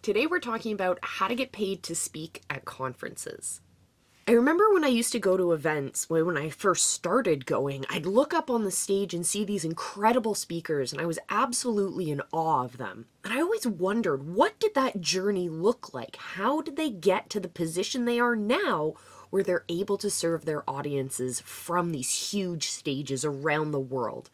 Today we're talking about how to get paid to speak at conferences. I remember when I used to go to events, when I first started going, I'd look up on the stage and see these incredible speakers, and I was absolutely in awe of them. And I always wondered, what did that journey look like? How did they get to the position they are now, where they're able to serve their audiences from these huge stages around the world?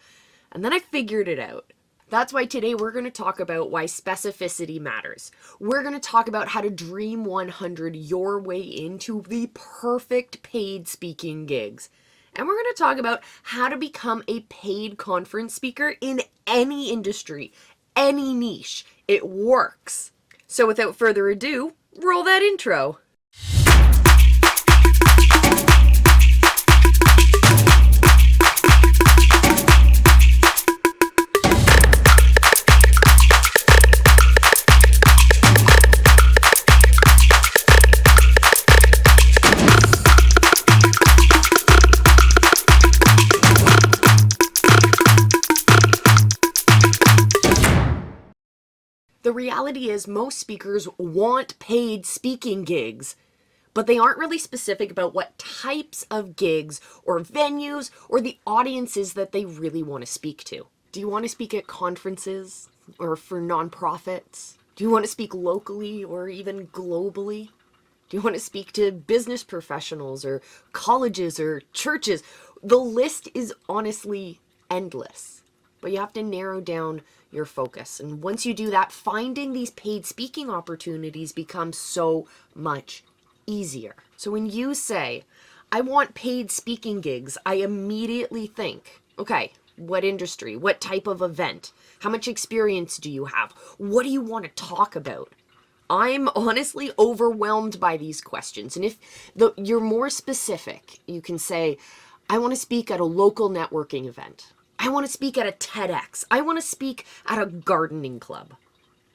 And then I figured it out. That's why today we're going to talk about why specificity matters. We're going to talk about how to dream 100 your way into the perfect paid speaking gigs. And we're going to talk about how to become a paid conference speaker in any industry, any niche. It works. So without further ado, roll that intro. The reality is most speakers want paid speaking gigs, but they aren't really specific about what types of gigs or venues or the audiences that they really want to speak to. Do you want to speak at conferences or for nonprofits? Do you want to speak locally or even globally? Do you want to speak to business professionals or colleges or churches? The list is honestly endless, but you have to narrow down your focus. And once you do that, finding these paid speaking opportunities becomes so much easier. So when you say, I want paid speaking gigs, I immediately think, okay, what industry? What type of event? How much experience do you have? What do you want to talk about? I'm honestly overwhelmed by these questions. And if you're more specific, you can say, I want to speak at a local networking event. I want to speak at a TEDx. I want to speak at a gardening club.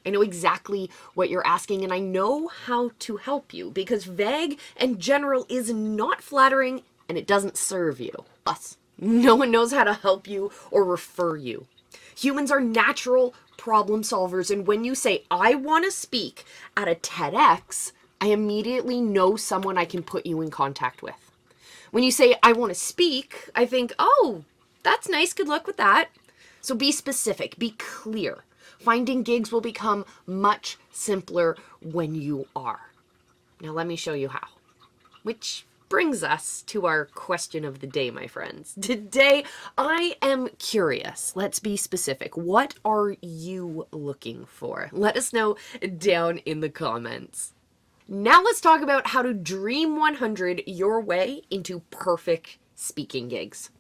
I know exactly what you're asking, and I know how to help you, because vague and general is not flattering, and it doesn't serve you. Plus, no one knows how to help you or refer you. Humans are natural problem solvers, and when you say, I want to speak at a TEDx, I immediately know someone I can put you in contact with. When you say, I want to speak, I think, oh, that's nice. Good luck with that. So be specific, be clear. Finding gigs will become much simpler when you are. Now let me show you how. Which brings us to our question of the day, my friends. Today, I am curious. Let's be specific. What are you looking for? Let us know down in the comments. Now let's talk about how to dream 100 your way into perfect speaking gigs.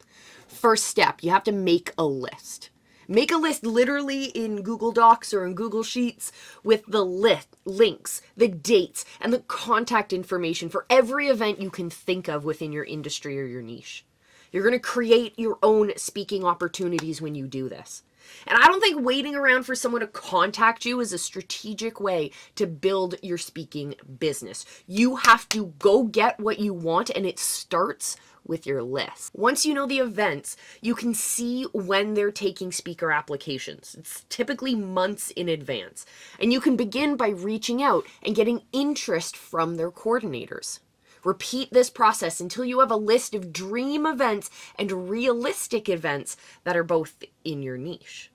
First step, you have to make a list. Make a list literally in Google Docs or in Google Sheets with the links, the dates, and the contact information for every event you can think of within your industry or your niche. You're going to create your own speaking opportunities when you do this. And I don't think waiting around for someone to contact you is a strategic way to build your speaking business. You have to go get what you want, and it starts with your list. Once you know the events, you can see when they're taking speaker applications. It's typically months in advance. And you can begin by reaching out and getting interest from their coordinators. Repeat this process until you have a list of dream events and realistic events that are both in your niche.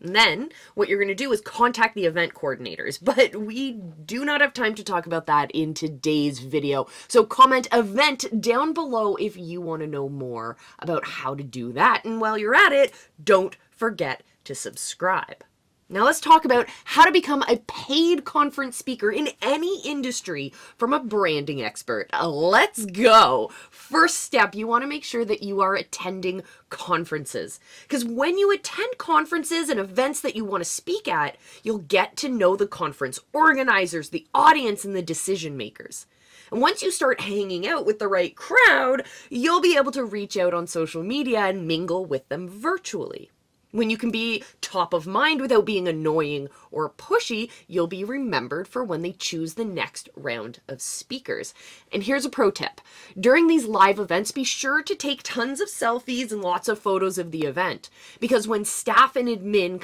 And then what you're going to do is contact the event coordinators, but we do not have time to talk about that in today's video. So comment event down below if you want to know more about how to do that. And while you're at it, don't forget to subscribe. Now let's talk about how to become a paid conference speaker in any industry from a branding expert. Let's go. First step, you want to make sure that you are attending conferences. Because when you attend conferences and events that you want to speak at, you'll get to know the conference organizers, the audience, and the decision makers. And once you start hanging out with the right crowd, you'll be able to reach out on social media and mingle with them virtually. When you can be top of mind without being annoying or pushy, you'll be remembered for when they choose the next round of speakers. And here's a pro tip. During these live events, be sure to take tons of selfies and lots of photos of the event. Because when staff and admin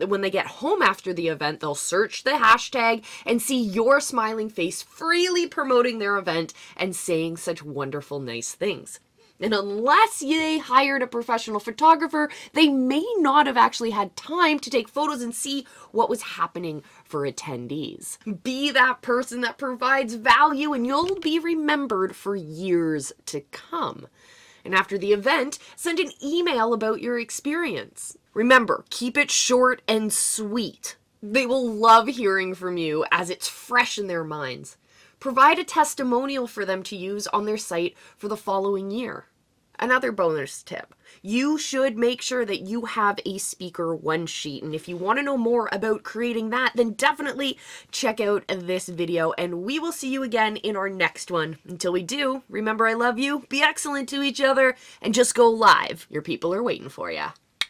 when they get home after the event, they'll search the hashtag and see your smiling face freely promoting their event and saying such wonderful, nice things. And unless they hired a professional photographer, they may not have actually had time to take photos and see what was happening for attendees. Be that person that provides value and you'll be remembered for years to come. And after the event, send an email about your experience. Remember, keep it short and sweet. They will love hearing from you as it's fresh in their minds. Provide a testimonial for them to use on their site for the following year. Another bonus tip, you should make sure that you have a speaker one sheet. And if you want to know more about creating that, then definitely check out this video and we will see you again in our next one. Until we do, remember I love you, be excellent to each other, and just go live. Your people are waiting for you.